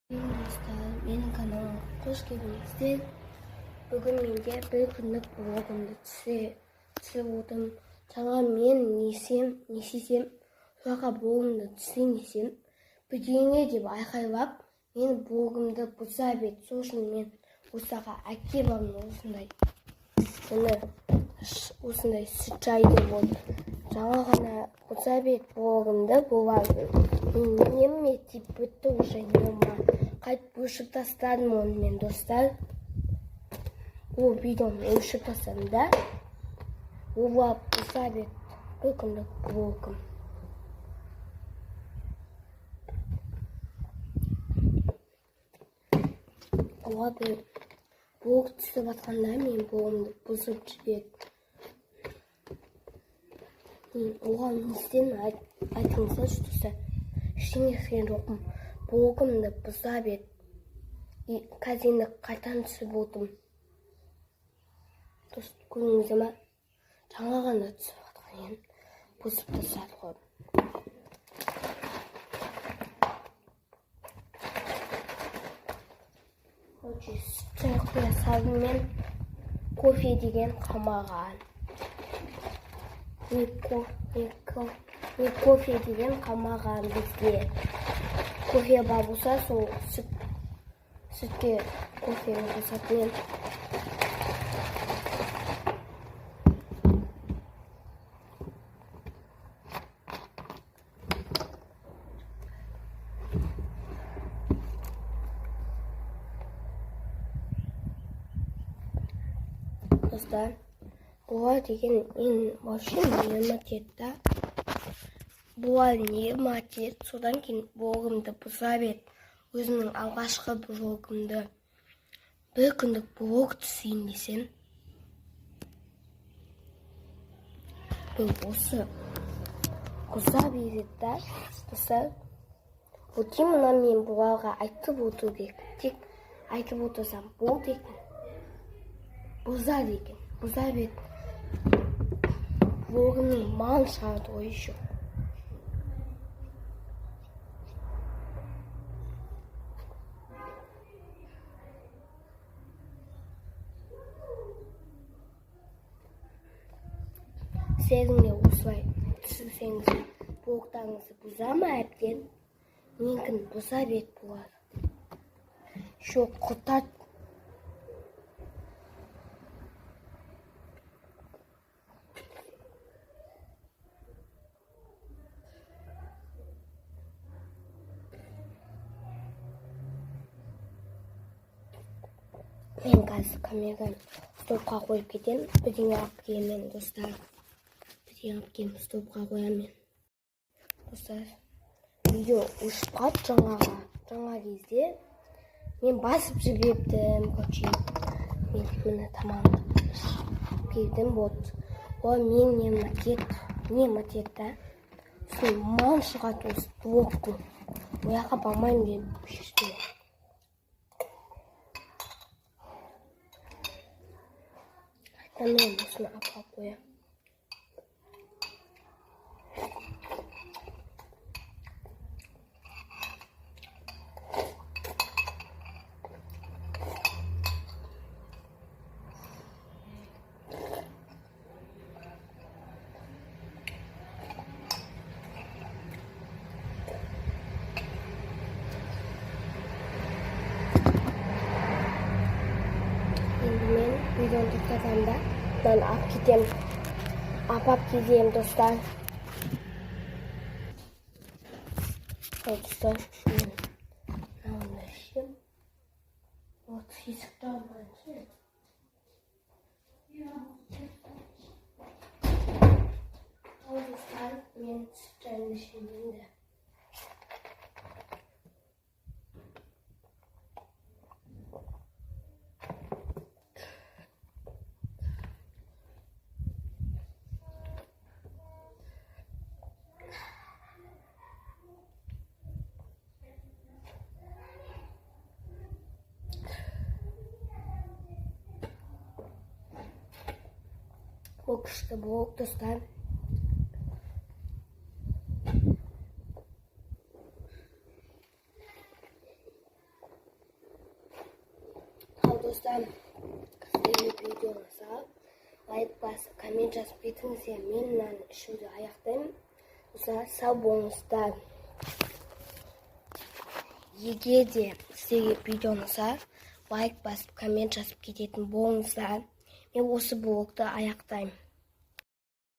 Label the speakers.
Speaker 1: Dostlar, benim kanalıma hoş geldiniz. Bugün menga bir kunlik blogumda tushib o'tdim. Жаңа men несем, shunaqa blogimda tushsang videoңе деп айқайлап, мен блогымды бұза бет. Сол үшін мен осыға әкеліп осындай сычайды болды. Жаңа ғана бұза бет блогымды болады. Неме тип бітті уже нема. Қайтып өшіп тастадым оны мен, достар. Ол видеоны өшіп тастадым да. Олап бұза бет бір күндік блогым. Олады блог түсіп атқанда мен блогымды бұзып жіберді. Оған не істедім айтыңыздаршы, достар. Ештеңе істеген жоқпын. Блогымды бұза бет. Қазір енді қайтадан түсіп отырмын. Достар, көрдіңіздер ме? Жаңа ғана түсіп жатқан екен. Бұзып тастады ғой. Чайқия салдым мен кофе деген қамаған. Кофе деген қамаған бізге. Кофе бар болса, сол сүтке кофені қосатын мен. Достар, бұлар деген вообще нема да. Бұлар нема тет. Содан кейін блогымды бұза бет. Өзімнің алғашқы блогымды бір күндік блог түсейін десем. Бұл осы бұза береді да. Достар, өте мұна мен бұларға айтып отыру керек. Тек айтып отырсам бұл деген. Бұза деген. Бұза бет. Блогымның маңын шығарды ғой еще. Сізіңде осылай түсірсеңіз, блогтарыңызды бұза ма әбден? Менікін бұза бет болады. Шо құтат. Мен қазір камераны стопқа қойып кетем. Бірдеңе алып келемін, достар. Стопқа қоямын. Достар, видео өшіп қалды жаңа кезде. Мен басып жібердім, короче. Мен міне тамамдап келдім, вот. Ол мен нема тет да. Сосын ман шығады осы блогтың. Ояққа бармаймын деп шештім. Мен осыны апалып қоям. Videoны тоқтатамын да, мен апап кетем, достар. Достар, мынаны ішем. Вот есікті алмайыншы. Достар, мен чайны ішемін де. Ол күшті блог, достар. достар, сіздерге видео ұнаса, лайк басып, коммент жазып кетіңіздер. Мен мынаны ішуді аяқтаймын. Достар, сау болыңыздар. Егер де сіздерге видео ұнаса, лайк басып, коммент жазып кететін болыңыздар. Мен осы блогты аяқтаймын.